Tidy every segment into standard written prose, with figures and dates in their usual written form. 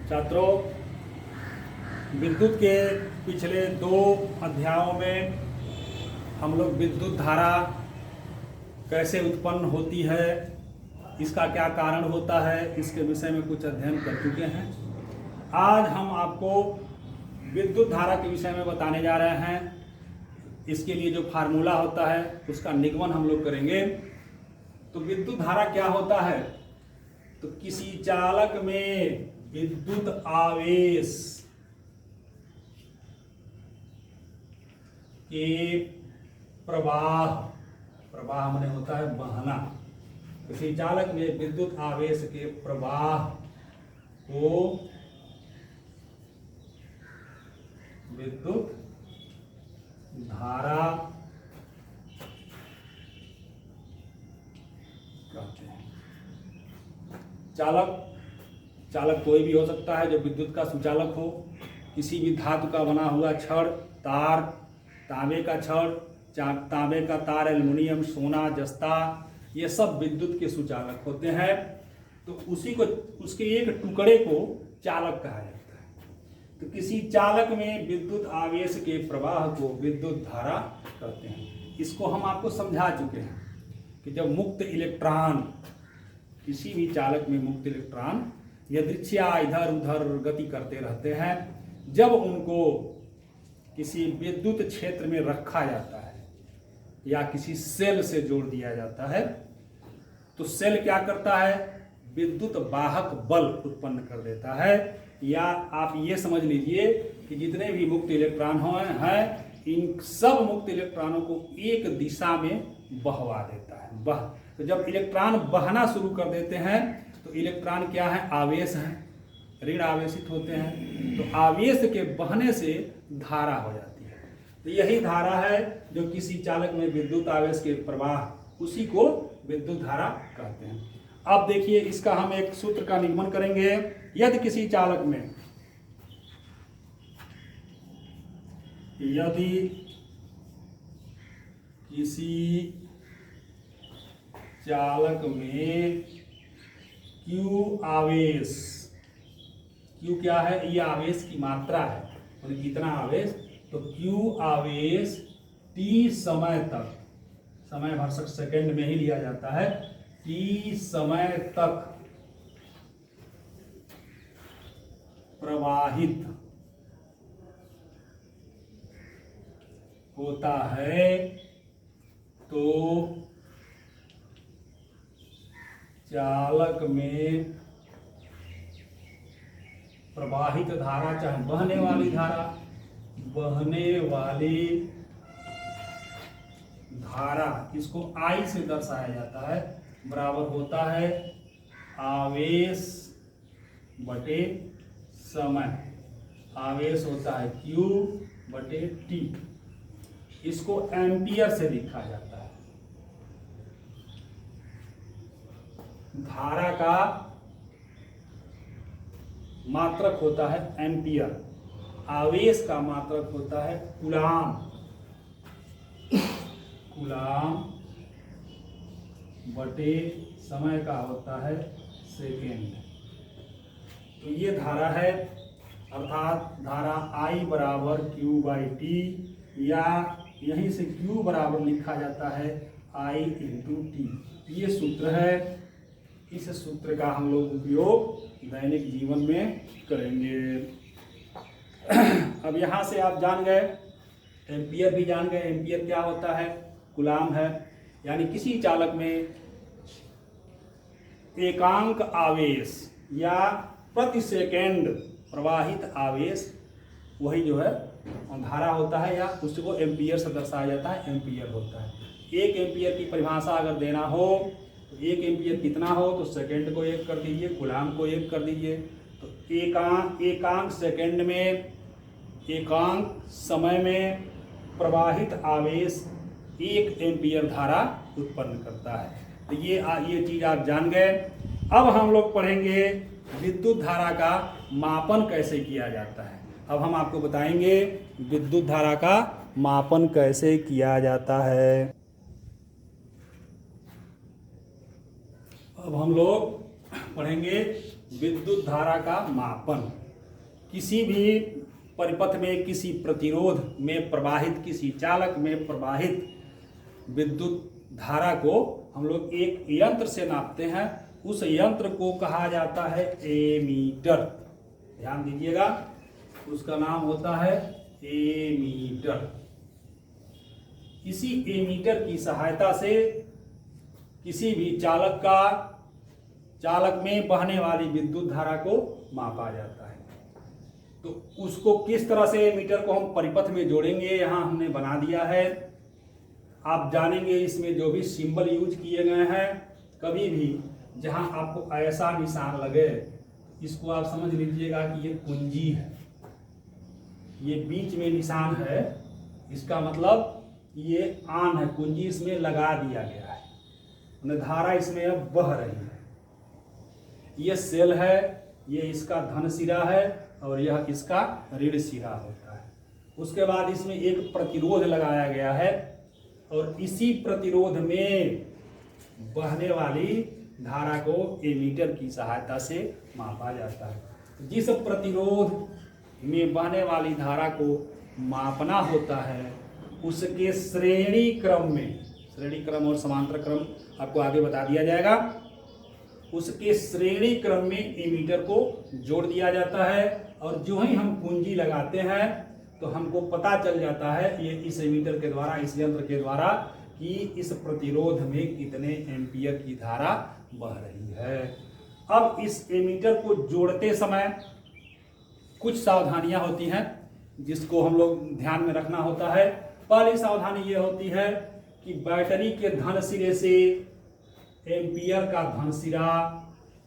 छात्रों, विद्युत के पिछले 2 अध्यायों में हम लोग विद्युत धारा कैसे उत्पन्न होती है, इसका क्या कारण होता है, इसके विषय में कुछ अध्ययन कर चुके हैं। आज हम आपको विद्युत धारा के विषय में बताने जा रहे हैं। इसके लिए जो फार्मूला होता है उसका निगमन हम लोग करेंगे। तो विद्युत धारा क्या होता है? तो किसी चालक में विद्युत आवेश के प्रवाह माने होता है बहना। किसी चालक में विद्युत आवेश के प्रवाह को विद्युत धारा कहते हैं। चालक कोई भी हो सकता है जो विद्युत का सुचालक हो। किसी भी धातु का बना हुआ छड़, तार, तांबे का छड़, तांबे का तार, एल्युमिनियम, सोना, जस्ता, ये सब विद्युत के सुचालक होते हैं। तो उसके एक टुकड़े को चालक कहा जाता है। तो किसी चालक में विद्युत आवेश के प्रवाह को विद्युत धारा कहते हैं। इसको हम आपको समझा चुके हैं कि जब मुक्त इलेक्ट्रॉन, किसी भी चालक में मुक्त इलेक्ट्रॉन यदृच्छया इधर उधर गति करते रहते हैं, जब उनको किसी विद्युत क्षेत्र में रखा जाता है या किसी सेल से जोड़ दिया जाता है, तो सेल क्या करता है? विद्युत वाहक बल उत्पन्न कर देता है। या आप ये समझ लीजिए कि जितने भी मुक्त इलेक्ट्रॉन हैं, इन सब मुक्त इलेक्ट्रॉनों को एक दिशा में बहवा देता है। तो जब इलेक्ट्रॉन बहना शुरू कर देते हैं तो इलेक्ट्रॉन क्या है? आवेश है, ऋण आवेशित होते हैं। तो आवेश के बहने से धारा हो जाती है। तो यही धारा है जो किसी चालक में विद्युत आवेश के प्रवाह, उसी को विद्युत धारा कहते हैं। अब देखिए, इसका हम एक सूत्र का निगमन करेंगे। यदि किसी चालक में Q आवेश, Q क्या है? ये आवेश की मात्रा है, मतलब कितना आवेश। तो Q आवेश T समय तक, समय भर सेकंड में ही लिया जाता है, T समय तक प्रवाहित होता है, तो चालक में प्रवाहित धारा, चाहे बहने वाली धारा, इसको I से दर्शाया जाता है, बराबर होता है आवेश बटे समय। आवेश होता है Q बटे T। इसको एम्पियर से लिखा जाता है। धारा का मात्रक होता है एम्पियर, आवेश का मात्रक होता है कूलाम बटे समय का होता है सेकेंड। तो ये धारा है, अर्थात धारा I बराबर Q बाई T, या यहीं से Q बराबर लिखा जाता है I इंटू T। ये सूत्र है। इस सूत्र का हम लोग उपयोग दैनिक जीवन में करेंगे। अब यहाँ से आप जान गए, एम्पियर भी जान गए। एम्पियर क्या होता है? कूलाम है। यानी किसी चालक में एकांक आवेश या प्रति सेकेंड प्रवाहित आवेश, वही जो है धारा होता है, या उसको एम्पियर से दर्शाया जाता है, एम्पियर होता है। 1 एम्पियर की परिभाषा अगर देना हो तो 1 एम्पियर कितना हो? तो सेकेंड को 1 कर दीजिए, कूलाम को 1 कर दीजिए। तो एकांक सेकेंड में, एकांक समय में प्रवाहित आवेश 1 एम्पियर धारा उत्पन्न करता है। तो ये चीज आप जान गए। अब हम लोग पढ़ेंगे विद्युत धारा का मापन कैसे किया जाता है। अब हम आपको बताएंगे विद्युत धारा का मापन कैसे किया जाता है। अब हम लोग पढ़ेंगे विद्युत धारा का मापन। किसी भी परिपथ में, किसी प्रतिरोध में प्रवाहित, किसी चालक में प्रवाहित विद्युत धारा को हम लोग एक यंत्र से नापते हैं। उस यंत्र को कहा जाता है एमीटर। ध्यान दीजिएगा, उसका नाम होता है एमीटर। इसी एमीटर की सहायता से किसी भी चालक में बहने वाली विद्युत धारा को मापा जाता है। तो उसको किस तरह से एमीटर को हम परिपथ में जोड़ेंगे, यहां हमने बना दिया है। आप जानेंगे इसमें जो भी सिंबल यूज किए गए हैं, कभी भी जहां आपको ऐसा निशान लगे, इसको आप समझ लीजिएगा कि ये कुंजी है। ये बीच में निशान है, इसका मतलब ये ऑन है, कुंजी इसमें लगा दिया गया है, धारा इसमें अब बह रही है। ये सेल है, ये इसका धन सिरा है और यह इसका ऋण सिरा होता है। उसके बाद इसमें एक प्रतिरोध लगाया गया है और इसी प्रतिरोध में बहने वाली धारा को एमीटर की सहायता से मापा जाता है। जिस प्रतिरोध में बहने वाली धारा को मापना होता है, उसके श्रेणी क्रम और समांतर क्रम आपको आगे बता दिया जाएगा। उसके श्रेणी क्रम में एमीटर को जोड़ दिया जाता है और जो ही हम कुंजी लगाते हैं तो हमको पता चल जाता है ये इस एमीटर के द्वारा, इस यंत्र के द्वारा, कि इस प्रतिरोध में कितने एम्पियर की धारा बह रही है। अब इस एमीटर को जोड़ते समय कुछ सावधानियां होती हैं जिसको हम लोग ध्यान में रखना होता है। पहली सावधानी ये होती है कि बैटरी के धन सिरे से एम्पियर का धन सिरा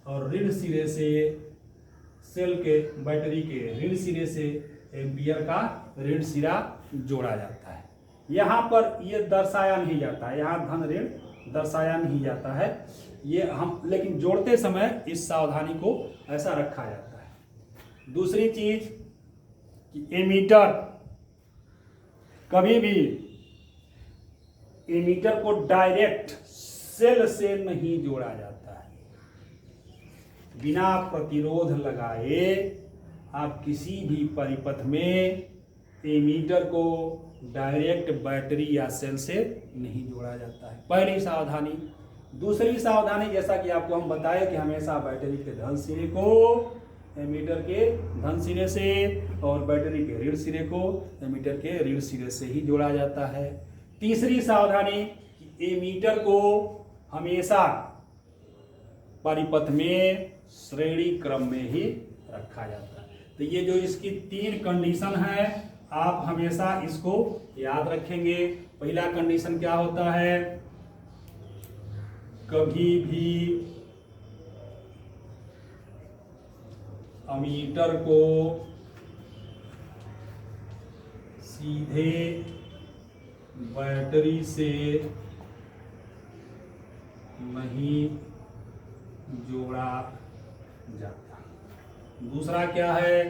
और ऋण सिरे से सेल के बैटरी के ऋण सिरे से एम्पियर का ऋण सिरा जोड़ा जाता है। यहाँ पर ये दर्शाया नहीं जाता है, यहाँ धन ऋण दर्शाया नहीं जाता है, ये हम लेकिन जोड़ते समय इस सावधानी को ऐसा रखा जाता है। दूसरी चीज कि एमीटर, कभी भी एमीटर को डायरेक्ट सेल से नहीं जोड़ा जाता है। बिना प्रतिरोध लगाए आप किसी भी परिपथ में एमीटर को डायरेक्ट बैटरी या सेल से नहीं जोड़ा जाता है, पहली सावधानी। दूसरी सावधानी, जैसा कि आपको हम बताए कि हमेशा बैटरी के धन सिरे को एमीटर के धन सिरे से और बैटरी के ऋण सिरे को एमीटर के ऋण सिरे से ही जोड़ा जाता है। तीसरी सावधानी, एमीटर को हमेशा परिपथ में श्रेणी क्रम में ही रखा जाता है। तो ये जो इसकी 3 कंडीशन है, आप हमेशा इसको याद रखेंगे। पहला कंडीशन क्या होता है, कभी भी एमीटर को सीधे बैटरी से नहीं जोड़ा जाता। दूसरा क्या है,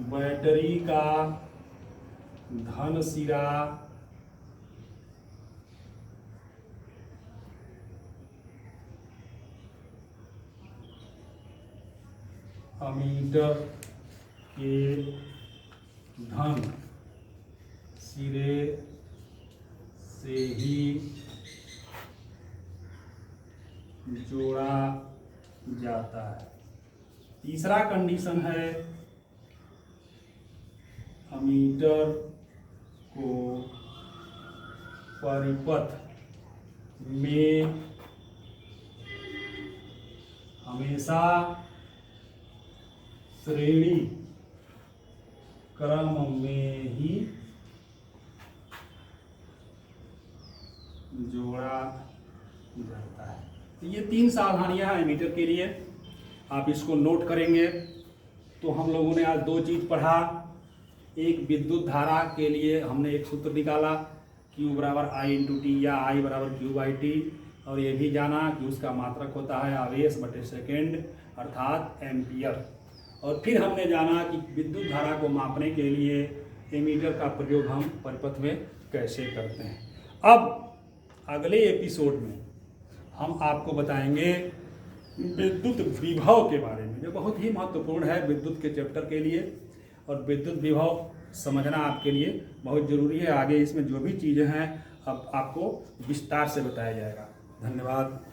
बैटरी का धन सिरा एमीटर के धन सिरे से ही जोड़ा जाता है। तीसरा कंडीशन है, एमीटर को परिपथ में हमेशा श्रेणी क्रम में ही जोड़ा जाता है। तो ये 3 सावधानियां हैं एमीटर के लिए, आप इसको नोट करेंगे। तो हम लोगों ने आज 2 चीज पढ़ा। एक, विद्युत धारा के लिए हमने एक सूत्र निकाला, Q बराबर I/T या I बराबर Q/T, और ये भी जाना कि उसका मात्रक होता है आवेश बटे सेकेंड अर्थात एम्पियर। और फिर हमने जाना कि विद्युत धारा को मापने के लिए एमीटर का प्रयोग हम परिपथ में कैसे करते हैं। अब अगले एपिसोड में हम आपको बताएंगे विद्युत विभव के बारे में, जो बहुत ही महत्वपूर्ण है विद्युत के चैप्टर के लिए। और विद्युत विभव समझना आपके लिए बहुत ज़रूरी है। आगे इसमें जो भी चीज़ें हैं अब आपको विस्तार से बताया जाएगा। धन्यवाद।